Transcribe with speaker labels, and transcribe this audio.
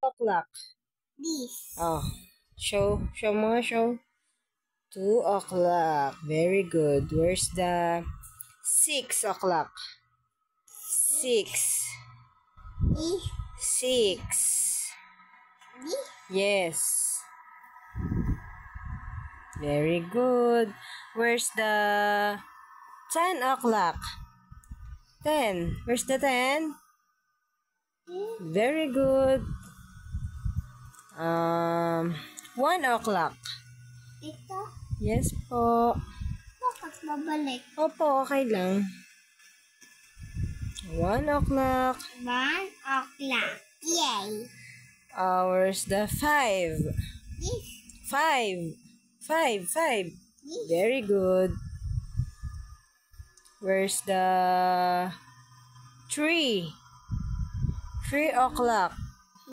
Speaker 1: o'clock?
Speaker 2: This.
Speaker 1: Oh, show mga show. 2 o'clock. Very good. Where's the 6 o'clock? 6.
Speaker 2: This.
Speaker 1: 6.
Speaker 2: This.
Speaker 1: Yes. Very good. Where's the 10 o'clock? 10. Where's the 10? Very good. 1 o'clock.
Speaker 2: Ito.
Speaker 1: Yes po.
Speaker 2: Bakit babalik?
Speaker 1: Opo, okay lang. 1 o'clock.
Speaker 2: 1 o'clock. Yay.
Speaker 1: Where's the 5?
Speaker 2: This.
Speaker 1: 5. 5.
Speaker 2: This.
Speaker 1: Very good. Where's the 3? 3 o'clock.